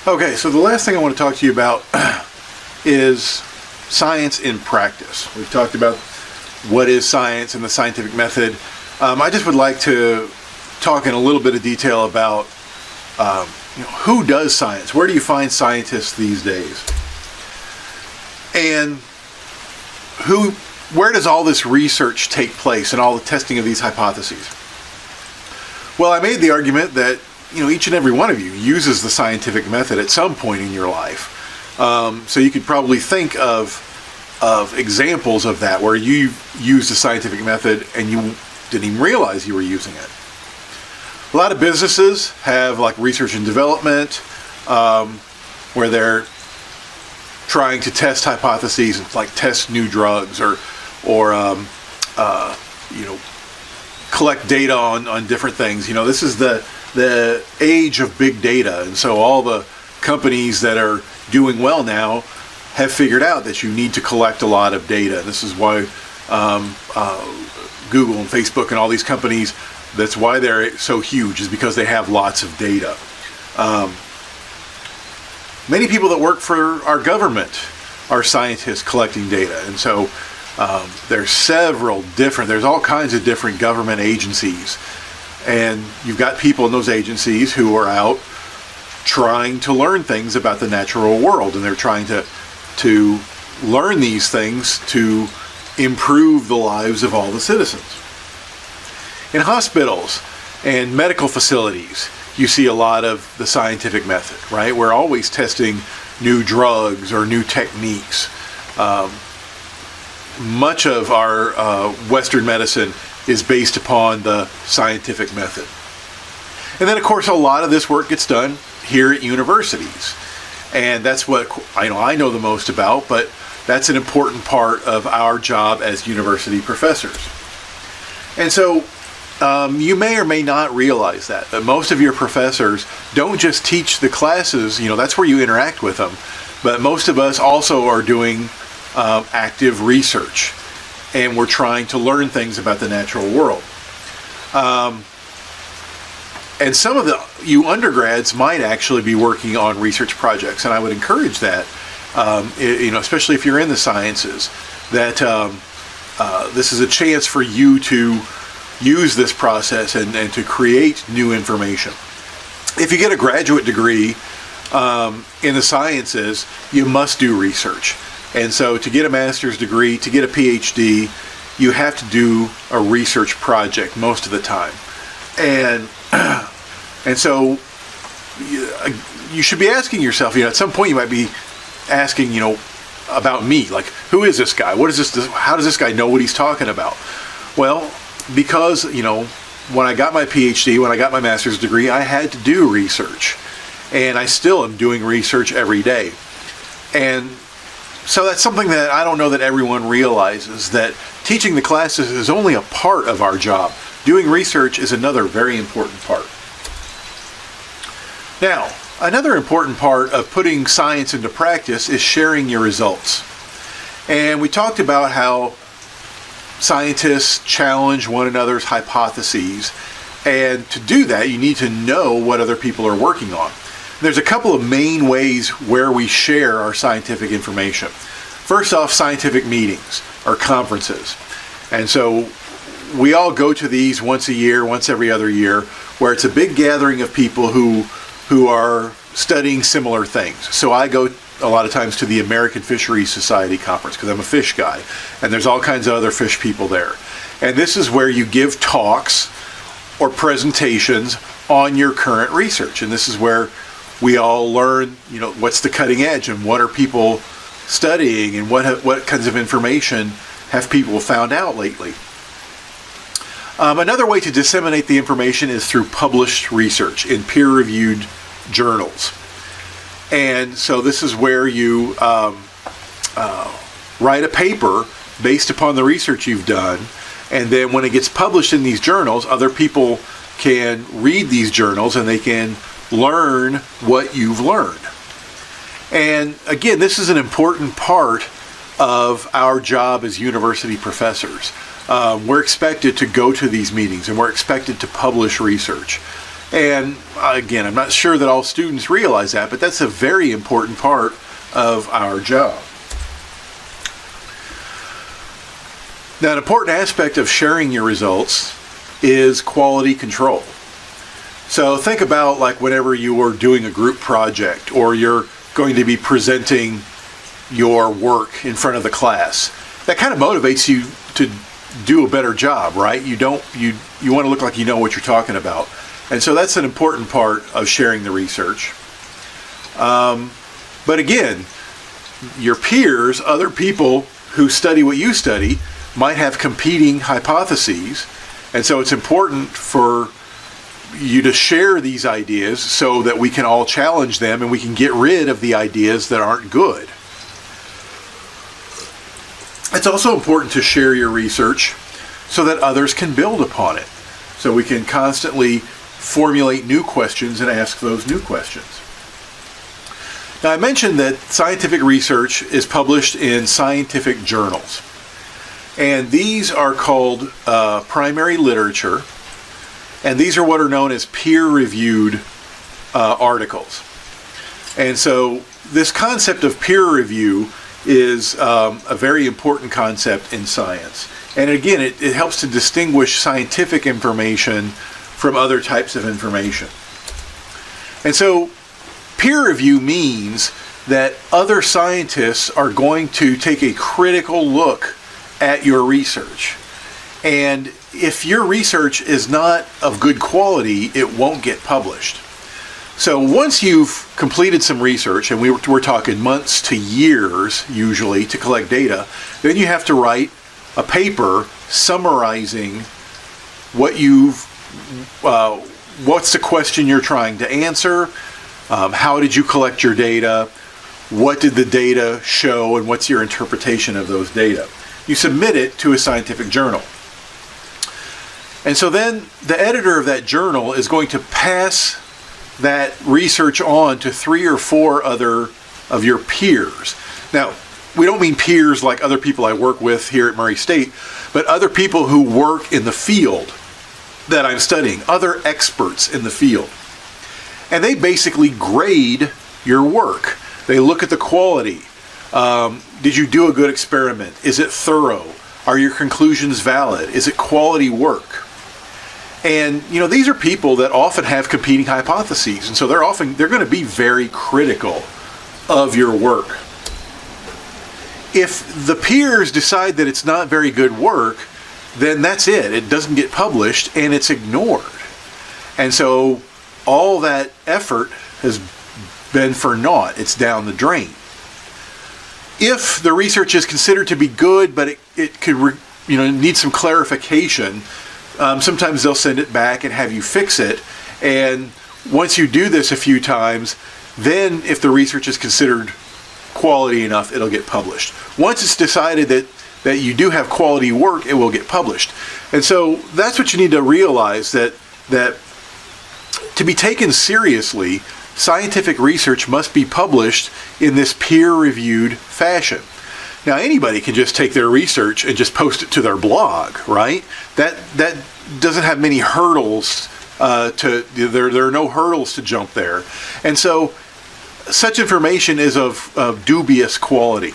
Okay, so the last thing I want to talk to you about is science in practice. We've talked about what is science and the scientific method. I just would like to talk in a little bit of detail about who does science? Where do you find scientists these days? And where does all this research take place and all the testing of these hypotheses? Well, I made the argument that each and every one of you uses the scientific method at some point in your life. So you could probably think of examples of that where you used the scientific method and you didn't even realize you were using it. A lot of businesses have like research and development, where they're trying to test hypotheses, like test new drugs or collect data on different things. This is the age of big data, and so all the companies that are doing well now have figured out that you need to collect a lot of data. This is why Google and Facebook and all these companies, that's why they're so huge, is because they have lots of data. Many people that work for our government are scientists collecting data, and so there's all kinds of different government agencies, and you've got people in those agencies who are out trying to learn things about the natural world, and they're trying to learn these things to improve the lives of all the citizens. In hospitals and medical facilities, you see a lot of the scientific method, right? We're always testing new drugs or new techniques. Much of our Western medicine is based upon the scientific method. And then, of course, a lot of this work gets done here at universities. And that's what I know the most about, but that's an important part of our job as university professors. And so you may or may not realize that most of your professors don't just teach the classes, that's where you interact with them, but most of us also are doing active research, and we're trying to learn things about the natural world. And some of you undergrads might actually be working on research projects, and I would encourage that, especially if you're in the sciences, that this is a chance for you to use this process and to create new information. If you get a graduate degree in the sciences, you must do research. And so to get a master's degree, to get a PhD, you have to do a research project most of the time. And so you should be asking yourself, at some point you might be asking, about me, like, who is this guy? What is this? How does this guy know what he's talking about? Well, because, when I got my PhD, when I got my master's degree, I had to do research. And I still am doing research every day. And so that's something that I don't know that everyone realizes, that teaching the classes is only a part of our job. Doing research is another very important part. Now, another important part of putting science into practice is sharing your results. And we talked about how scientists challenge one another's hypotheses, and to do that you need to know what other people are working on. There's a couple of main ways where we share our scientific information. First off, scientific meetings or conferences. And so we all go to these once a year, once every other year, where it's a big gathering of people who are studying similar things. So I go a lot of times to the American Fisheries Society conference because I'm a fish guy, and there's all kinds of other fish people there. And this is where you give talks or presentations on your current research, and this is where we all learn, what's the cutting edge and what are people studying and what kinds of information have people found out lately. Another way to disseminate the information is through published research in peer-reviewed journals. And so this is where you write a paper based upon the research you've done, and then when it gets published in these journals, other people can read these journals and they can learn what you've learned. And again, this is an important part of our job as university professors. We're expected to go to these meetings and we're expected to publish research. And again, I'm not sure that all students realize that, but that's a very important part of our job. Now, an important aspect of sharing your results is quality control. So think about like whenever you are doing a group project or you're going to be presenting your work in front of the class. That kind of motivates you to do a better job, right? You want to look like you know what you're talking about. And so that's an important part of sharing the research. But again, your peers, other people who study what you study, might have competing hypotheses. And so it's important for you to share these ideas so that we can all challenge them and we can get rid of the ideas that aren't good. It's also important to share your research so that others can build upon it. So we can constantly formulate new questions and ask those new questions. Now, I mentioned that scientific research is published in scientific journals. And these are called primary literature. And these are what are known as peer-reviewed articles. And so this concept of peer review is a very important concept in science. And again, it helps to distinguish scientific information from other types of information. And so peer review means that other scientists are going to take a critical look at your research. And if your research is not of good quality, it won't get published. So once you've completed some research, and we're talking months to years usually to collect data, then you have to write a paper summarizing what's the question you're trying to answer, how did you collect your data, what did the data show, and what's your interpretation of those data. You submit it to a scientific journal. And so then the editor of that journal is going to pass that research on to 3 or 4 other of your peers. Now, we don't mean peers like other people I work with here at Murray State, but other people who work in the field that I'm studying, other experts in the field. And they basically grade your work. They look at the quality. Did you do a good experiment? Is it thorough? Are your conclusions valid? Is it quality work? And these are people that often have competing hypotheses, and so they're going to be very critical of your work. If the peers decide that it's not very good work, then that's it. It doesn't get published and it's ignored. And so all that effort has been for naught. It's down the drain. If the research is considered to be good, but it could need some clarification, sometimes they'll send it back and have you fix it. And once you do this a few times, then if the research is considered quality enough, it'll get published. Once it's decided that you do have quality work, it will get published. And so that's what you need to realize, that to be taken seriously, scientific research must be published in this peer-reviewed fashion. Now, anybody can just take their research and just post it to their blog, right? That doesn't have many hurdles there are no hurdles to jump there. And so such information is of dubious quality.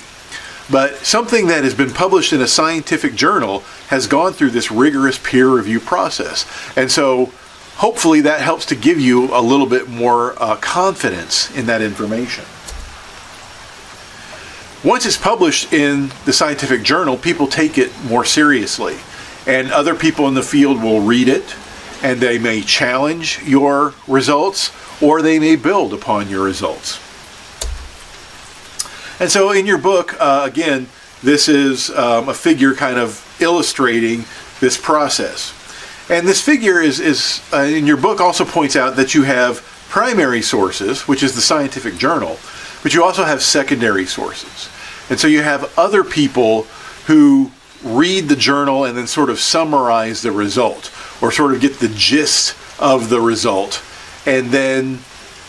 But something that has been published in a scientific journal has gone through this rigorous peer review process. And so hopefully that helps to give you a little bit more confidence in that information. Once it's published in the scientific journal, people take it more seriously. And other people in the field will read it, and they may challenge your results, or they may build upon your results. And so in your book, again, this is a figure kind of illustrating this process. And this figure is in your book also points out that you have primary sources, which is the scientific journal, but you also have secondary sources. And so you have other people who read the journal and then sort of summarize the result, or sort of get the gist of the result, and then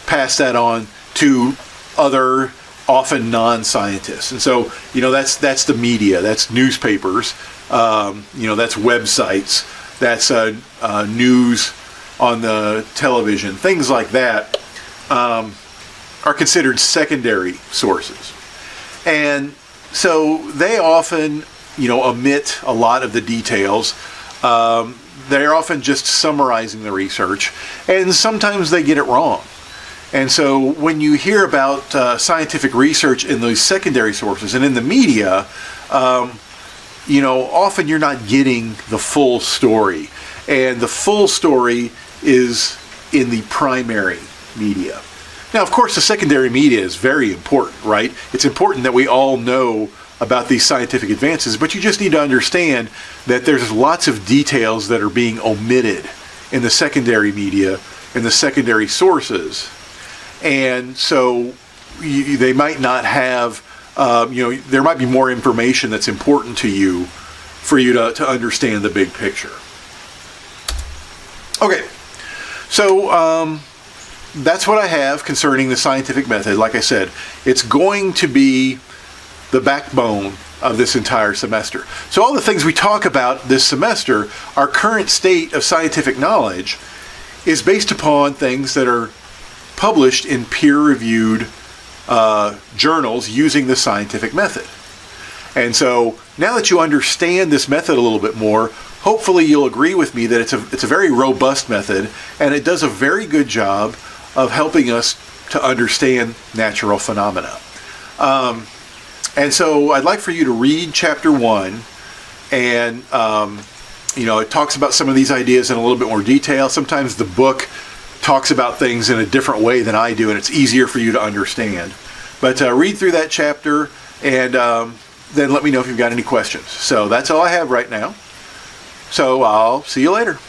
pass that on to other often non-scientists. And so, that's the media, that's newspapers, that's websites, that's news on the television, things like that, are considered secondary sources. And so they often, omit a lot of the details. They're often just summarizing the research, and sometimes they get it wrong. And so when you hear about scientific research in those secondary sources and in the media, often you're not getting the full story. And the full story is in the primary media. Now, of course, the secondary media is very important, right? It's important that we all know about these scientific advances, but you just need to understand that there's lots of details that are being omitted in the secondary media, in the secondary sources. And so they might not have, there might be more information that's important to you for you to understand the big picture. Okay, so that's what I have concerning the scientific method. Like I said, it's going to be the backbone of this entire semester. So all the things we talk about this semester, our current state of scientific knowledge, is based upon things that are published in peer-reviewed journals using the scientific method. And so now that you understand this method a little bit more, hopefully you'll agree with me that it's a very robust method, and it does a very good job of helping us to understand natural phenomena. And so I'd like for you to read chapter 1, and it talks about some of these ideas in a little bit more detail. Sometimes the book talks about things in a different way than I do, and it's easier for you to understand. But read through that chapter, and then let me know if you've got any questions. So that's all I have right now. So I'll see you later.